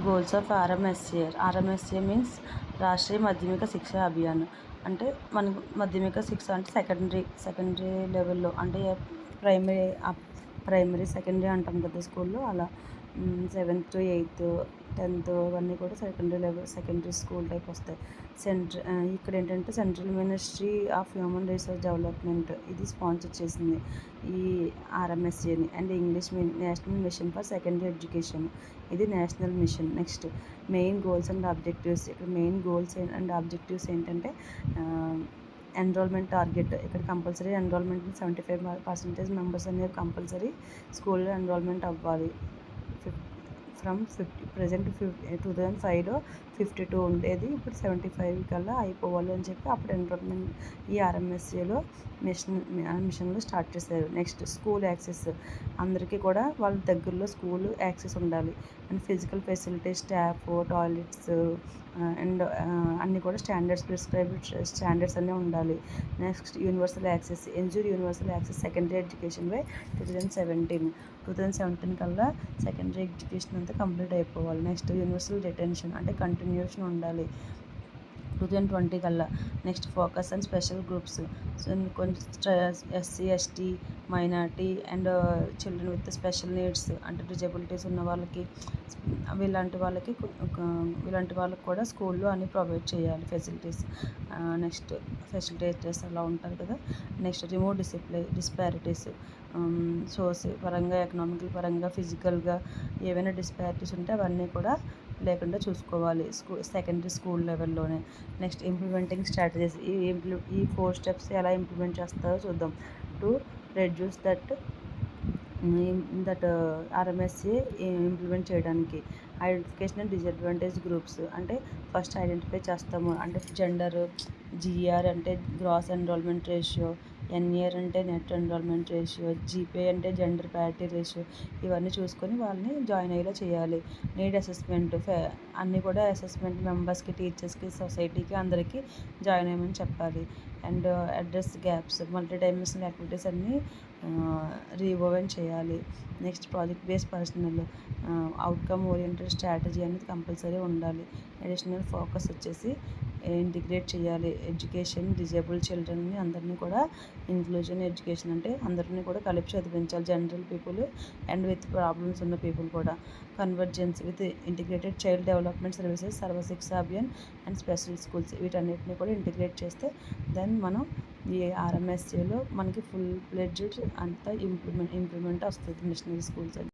Goals of RMSA. RMSA means Rashtriya మాధ్యమిక శిక్ష అభియాన్. అంటే మనకు మాధ్యమిక శిక్ష అంటే సెకండరీ లెవెల్లో, అంటే ప్రైమరీ ప్రైమరీ సెకండరీ అంటాం కదా స్కూల్లో, అలా 7th 8th 10th ఇవన్నీ కూడా secondary level secondary school type వస్తాయి. ఇక్కడ ఏంటంటే central ministry of human resource development ఇది స్పాన్సర్ చేసింది ఈ ఆర్ఎంఎస్ఏని. And national mission for secondary education, ఇది national mission. Next main goals and objectives. ఇక్కడ మెయిన్ గోల్స్ అండ్ ఆబ్జెక్టివ్స్ ఏంటంటే ఎన్రోల్మెంట్ టార్గెట్. ఇక్కడ కంపల్సరీ ఎన్రోల్మెంట్ 75% మెంబర్స్ అనేవి కంపల్సరీ స్కూల్లో ఎన్రోల్మెంట్ అవ్వాలి. ఫ్రమ్ 2005లో 52 ఉండేది, ఇప్పుడు 75 కల్లా అయిపోవాలి అని చెప్పి అప్పుడు ఎన్రోల్మెంట్ ఈ ఆర్ఎంఎస్ఏలో మిషన్లో స్టార్ట్ చేశారు. Next school access. అందరికీ కూడా వాళ్ళ దగ్గరలో స్కూల్ యాక్సెస్ ఉండాలి. And physical facilities, staff, toilets and అన్నీ కూడా ప్రిస్క్రైబ్డ్ స్టాండర్డ్స్ అన్నీ ఉండాలి. Next universal access. Ensure universal access secondary education by 2017 కల్లా సెకండరీ ఎడ్యుకేషన్ అంతా కంప్లీట్ అయిపోవాలి. నెక్స్ట్ యూనివర్సల్ డిటెన్షన్, అంటే కంటిన్యూషన్ ఉండాలి 2020 కల్లా. Next focus and special groups. So కొంచెం SC ST minority and children with special needs, అంటే డిజబిలిటీస్ ఉన్న వాళ్ళకి, ఇలాంటి వాళ్ళకి కూడా స్కూల్లో అన్ని ప్రొవైడ్ చేయాలి ఫెసిలిటీస్. నెక్స్ట్ ఫెసిలిటేటర్స్ అలా ఉంటారు కదా. Next remove disparities. సోషల్ పరంగా, ఎకనామికల్ పరంగా, ఫిజికల్గా ఏవైనా డిస్పారిటీస్ ఉంటే అవన్నీ కూడా లేకుండా చూసుకోవాలి సెకండరీ స్కూల్ లెవెల్లోనే. Next implementing strategies. ఈ 4 స్టెప్స్ ఎలా ఇంప్లిమెంట్ చేస్తారో చూద్దాం. To reduce that RMSA implement చేయడానికి. ఐడెంటిఫికేషన్ అండ్ డిసడ్వాంటేజ్ గ్రూప్స్, అంటే ఫస్ట్ ఐడెంటిఫై చేస్తాము. అంటే జెండర్, జిఆర్ అంటే గ్రాస్ ఎన్రోల్మెంట్ రేషియో, ఎన్ఈఆర్ అంటే నెట్ ఎన్రోల్మెంట్ రేషియో, జీపే అంటే జెండర్ ప్యారిటీ రేషియో, ఇవన్నీ చూసుకొని వాళ్ళని జాయిన్ అయ్యేలా చేయాలి. Need assessment. అన్నీ కూడా అసెస్మెంట్ మెంబర్స్కి, టీచర్స్కి, సొసైటీకి అందరికీ జాయిన్ అయ్యమని చెప్పాలి. And address gaps, multi dimensional activities అన్నీ రీఓవెన్ చేయాలి. Next project based personal outcome oriented strategy అనేది కంపల్సరీ ఉండాలి. అడిషనల్ ఫోకస్ వచ్చేసి ఇంటిగ్రేట్ చేయాలి ఎడ్యుకేషన్, డిజేబుల్ చిల్డ్రన్ని అందరినీ కూడా. ఇంక్లూజన్ ఎడ్యుకేషన్ అంటే అందరినీ కూడా కలిపి చదివించాలి, general people and with problems ఉన్న పీపుల్ కూడా. Convergence with integrated child development services, Sarva Shiksha Abhiyan and special schools, వీటన్నిటిని కూడా ఇంటిగ్రేట్ చేస్తే దెన్ మనం ఈ ఆర్ఎంఎస్ఏలో మనకి ఫుల్ ఫ్లెడ్జ్డ్ అంతా ఇంప్లిమెంట్ వస్తుంది మిషనరీ స్కూల్స్ అని.